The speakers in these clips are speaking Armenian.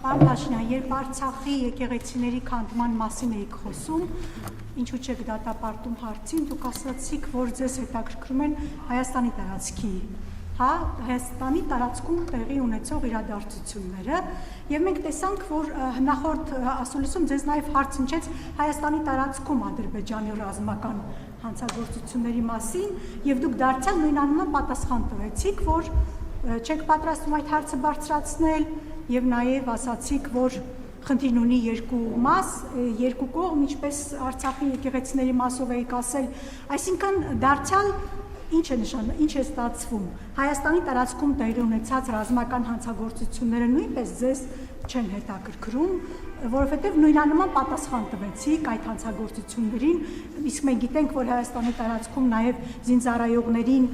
Պարոն Փաշինյան, երբ Արցախի եկեղեցիների քանդման մասին էիք խոսում, ինչու չեք դատապարտում հարցին, դուք ասացիք, որ ձեզ հետաքրքրում են Հայաստանի տարածքի, Հայաստանի տարածքում տեղի ունեցող իրադարձությունները, եւ մենք տեսանք, որ նախորդ ասուլիսում ձեզ նաեւ հարց հնչեց Հայաստանի տարածքում Ադրբեջանի ռազմական հանցագործությունների մասին, եւ դուք դարձյալ նույնանուն պատասխան տվեցիք, որ չեք պատրաստվում այդ հարցը բարձրացնել եւ նաեւ ասացիք, որ խնդիրն ունի երկու մաս, երկու կողմ, ինչպես Արցախի եկեղեցիների մասով եք ասել, այսինքն դարձյալ ինչ է ստացվում։ Հայաստանի տարածքում տեղի ունեցած ռազմական հանցագործությունները նույնպես ձեզ չեն հետաքրքրում, որովհետև նույնանման պատասխան տվեցիք այդ հանցագործություններին, իսկ մենք գիտենք, որ Հայաստանի տարածքում նաև զինծառայողներին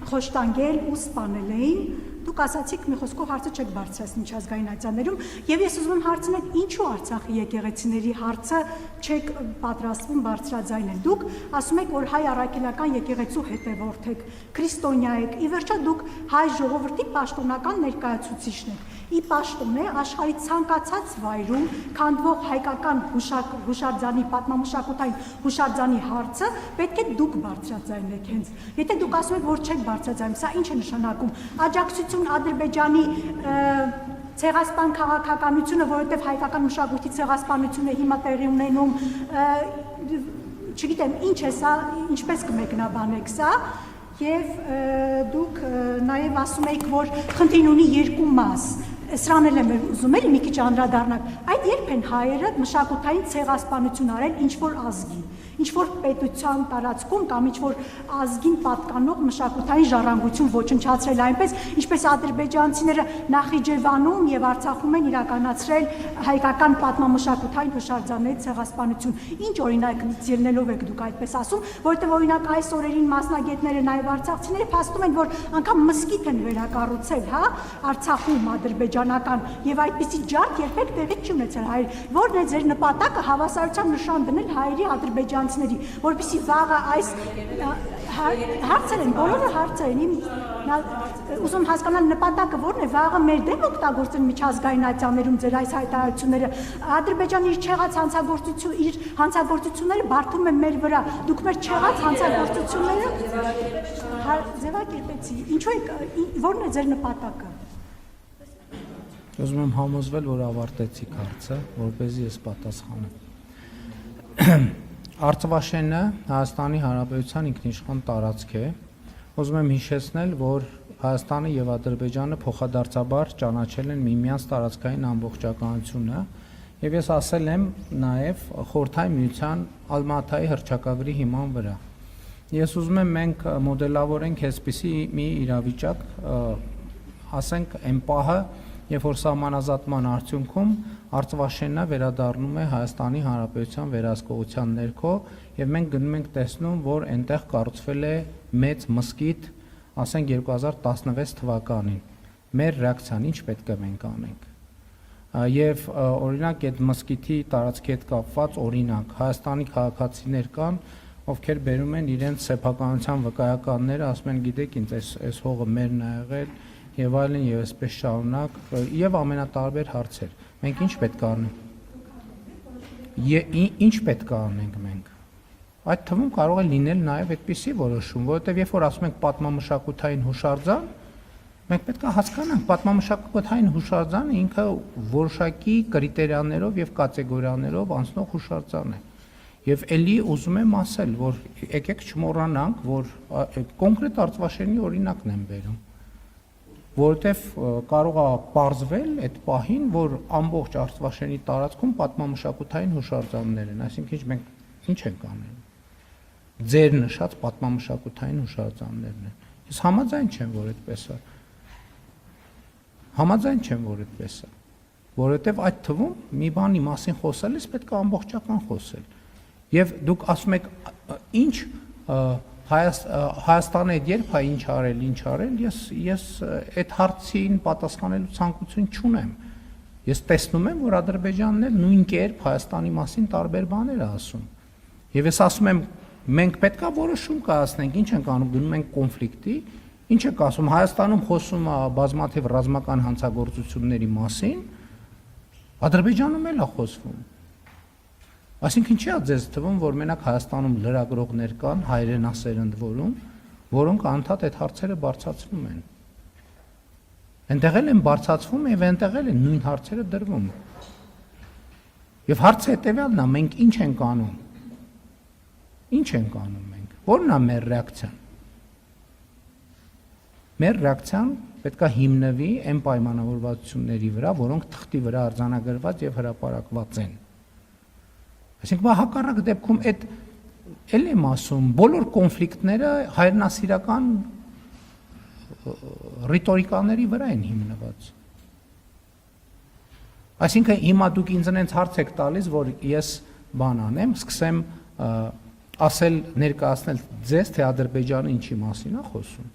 խոշտանգել ու սպանել էին, դուք ասացիք մի խոսքով հարցը չեք բարձրացնի միջազգային ատյաններում, եւ ես ուզում եմ հարցնել, ինչու Արցախի եկեղեցիների հարցը չեք պատրաստվում բարձրաձայնել։ Դուք ասում եք, որ հայ առաքելական եկեղեցու հետևորդ եք, քրիստոնյա եք, ի վերջո դուք հայ ժողովրդի պաշտոնական ներկայացուցիչն եք։ Ի պաշտոն է աշխարհի ցանկացած վայրում քանդվող հայկական հուշարձանի պատմամշակութային հուշարձանի հարցը պետք է դուք բարձրաձայնեք հենց։ Եթե դուք ասում եք, որ չեք բարձրաձայնում, սա ինչ է նշանակում։ Աջակցություն Ադրբեջանի ցեղասպան քաղաքականությունը, որովհետև հայկական մշակույթի ցեղասպանությունը հիմա տեղի ունենում, չգիտեմ, ինչ է սա, ինչպես կմեկնաբանեք սա, եւ դուք նաեւ ասում եք, որ խնդիրն ունի երկու մաս։ Սրան էլ եմ ուզում էլի մի քիչ անդրադառնալ։ Այդ երբ են հայերը մշակութային ցեղասպանություն արել ինչ-որ ազգի, ինչ-որ պետության տարածքում կամ ինչ-որ ազգին պատկանող մշակութային ժառանգություն ոչնչացրել այնպես, ինչպես ադրբեջանցիները Նախիջևանում եւ Արցախում են իրականացրել հայկական պատմամշակութային հուշարձանների ցեղասպանություն։ Ինչ օրինակից ելնելով եք դուք այդպես ասում, որովհետեւ օրինակ այս օրերին մասնագետները նաեւ արցախցիները փաստում են, որ անգամ մզկիթ են վերակառուցել, Արցախում ադրբեջանական եւ այդպիսի ջարդ երբեք տեղի չի ունեցել հայեր։ Որն է ձեր նպատակը հավասարության նշան դնել հայերի ադրբեջանցիների, որպեսզի վաղը այս հարցեր են, բոլորը հարցեր են, ուզում հասկանալ նպատակը որն է, վաղը մեր դեմ օգտագործել միջազգային ատյաններում ձեր այս հայտարարությունները, Ադրբեջանը իր չեղած հանցագործությունները բարդում է մեր վրա, դուք մեր չեղած հանցագործությունները ձևակերպեցի, ինչու եք, որն է ձեր նպատակը։ Ուզում եմ համոզվել, որ ավարտեցիք հարցը, որպեսզի ես պատասխանեմ։ Արցվաշենը Հայաստանի Հանրապետության ինքնիշխան տարածք է։ Ուզում եմ հիշեցնել, որ Հայաստանը եւ Ադրբեջանը փոխադարձաբար ճանաչել են միմյանց տարածքային ամբողջականությունը, եւ ես ասել եմ նաեւ Խորհրդային Միության Ալմատայի հռչակագրի հիման վրա։ Ես ուզում եմ մենք մոդելավորենք այսպիսի մի իրավիճակ, ասենք այն պահը, երբ որ սահմանազատման արդյունքում Արցվաշենը վերադառնում է Հայաստանի Հանրապետության վերահսկողության ներքո եւ մենք գնում ենք տեսնում, որ այնտեղ կառուցվել է մեծ մզկիթ, ասենք 2016 թվականին։ Մեր ռեակցիան ինչ պետք է մենք անենք։ Եվ օրինակ այդ մզկիթի տարածքի հետ կապված օրինակ Հայաստանի քաղաքացիներ կան, ովքեր բերում են իրենց սեփականության վկայականները, ասում են, գիտեք, ինձ այս հողը մերն է եղել եւ այլն եւ այսպես շարունակ եւ ամենատարբեր հարցեր։ Մենք ինչ պետք է անենք։ Ինչ պետք է անենք մենք։ Այդ թվում կարող է լինել նաեւ այդպիսի որոշում, որովհետեւ երբ որ ասում ենք պատմամշակութային հուշարձան, մենք պետք է հասկանանք, պատմամշակութային հուշարձանը ինքը որոշակի կրիտերիաներով եւ կատեգորիաներով անցնող հուշարձան է։ Եվ ելի ուզում եմ ասել, որ եկեք չմոռանանք, որ կոնկրետ Արցվաշենի օրինակն եմ բերում, որովհետև կարող է պարզվել այդ պահին, որ ամբողջ Արցվաշենի տարածքում պատմամշակութային հուշարձաններ են, այսինքն մենք ինչ ենք անել։ Ձեր նշած պատմամշակութային հուշարձաններն են։ Ես համաձայն չեմ, որ այդպես է։ Համաձայն չեմ, որ այդպես է, որովհետև այդ թվում մի բանի մասին խոսելիս պետք է ամբողջական խոսել։ Եվ դուք ասում եք, ինչ Հայաստանը երբ է ինչ արել, ես այդ հարցին պատասխանելու ցանկություն չունեմ։ Ես տեսնում եմ, որ Ադրբեջանն էլ նույն կերպ Հայաստանի մասին տարբեր բաներ է ասում։ Եվ ես ասում եմ, մենք պետք է որոշում կայացնենք, ինչ ենք անում, գնում ենք կոնֆլիկտի, ինչ եք ասում, Հայաստանում խոսում է բազմաթիվ ռազմական հանցագործությունների մասին, Ադրբեջանում էլ է խոսվում։ Այսինքն չի՞ է ձեզ թվում, որ մենակ Հայաստանում լրագրողներ կան, հայրենասեր ընդ որում, որոնք անդադ այդ հարցերը բարձրացնում են։ Այնտեղ էլ են բարձրացվում եւ այնտեղ էլ են նույն հարցերը դրվում։ Եվ հարցը հետեւյալն է, մենք ինչ ենք անում։ Ինչ ենք անում մենք։ Որն է մեր ռեակցիան։ Մեր ռեակցիան պետք է հիմնվի այն պայմանավորվածությունների վրա, որոնք թղթի վրա արձանագրված եւ հրապարակված են։ Այսինքն հակառակ դեպքում այդ էլ եմ ասում, բոլոր կոնֆլիկտները հայրենասիրական ռիտորիկաների վրա են հիմնված։ Այսինքն հիմա դուք ինձ հարց եք տալիս, որ ես բան անեմ, սկսեմ ասել ներկայացնել ձեզ, թե Ադրբեջանը ինչի մասին է խոսում։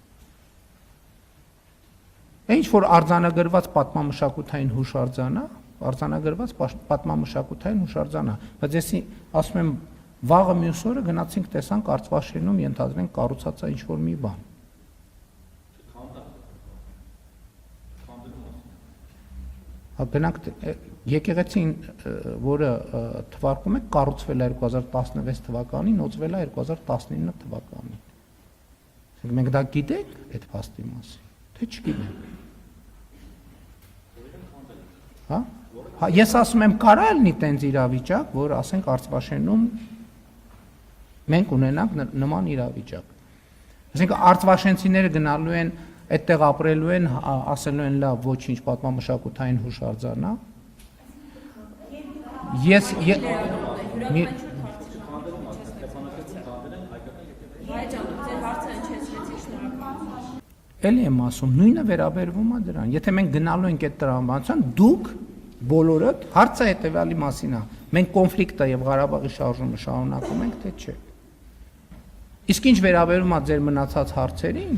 Ինչ որ արձանագրված պատմամշակութային հուշարձան է, արձանագրված պատմամշակութային հուշարձան է, բայց ես ասում եմ վաղը մյուս օրը գնացինք տեսանք Արցվաշենում ենթադրենք կառուցած է ինչ-որ մի բան։ Գնանք եկեղեցին, որը թվարկում է կառուցվել է 2016 թվականին, նոծվել է 2019 թվականին։ Մենք դա գիտենք այդ փաստի մասին, թե չգիտենք։ Հա, ես ասում եմ կարա լինի տենց իրավիճակ, որ ասենք Արցվաշենում մենք ունենանք նման իրավիճակ։ Այսինքն արցվաշենցիները գնալու են այդտեղ ապրելու են, ասելու են լավ, ոչինչ պատմամշակութային հուշարձան է։ Ես Էլի եմ ասում, նույնը վերաբերվում է դրան։ Եթե մենք գնալու ենք այդ տրամաբանության, դուք բոլորդ հարցը հետևյալի մասին է։ Մենք կոնֆլիկտը եւ Ղարաբաղի շարժումը շարունակում ենք, թե չէ։ Իսկ ինչ վերաբերում է ձեր մնացած հարցերին,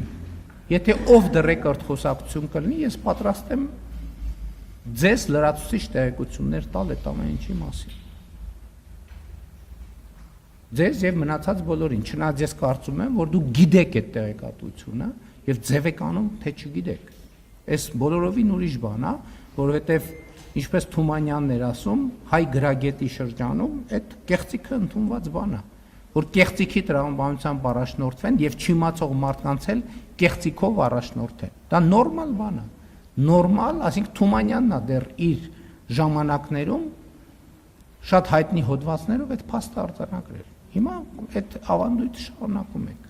եթե off the record խոսակցություն կլինի, ես պատրաստ եմ ձեզ լրացուցիչ տեղեկություններ տալ այդ ամեն ինչի մասին։ Ձեզ եւ մնացած բոլորին, չնայած ես կարծում եմ, որ դուք գիտեք այդ տեղեկատվությունը եւ ձև եք անում, թե չգիտեք։ Այս բոլորովին ուրիշ բան է, որովհետեւ ինչպես Թումանյանն էր ասում, հայ գրագետի շրջանում այդ կեղծիքը ընդունված բան է, որ կեղծիքի տրամաբանությամբ առաջնորդվեն եւ չիմացող մարդկանց էլ կեղծիքով առաջնորդեն։ Դա նորմալ բան է։ Նորմալ, այսինքն Թումանյանն է դեռ իր ժամանակներում շատ հայտնի հոդվածներով այդ փաստը արձանագրել։ Հիմա այդ ավանդույթը շարունակում ենք։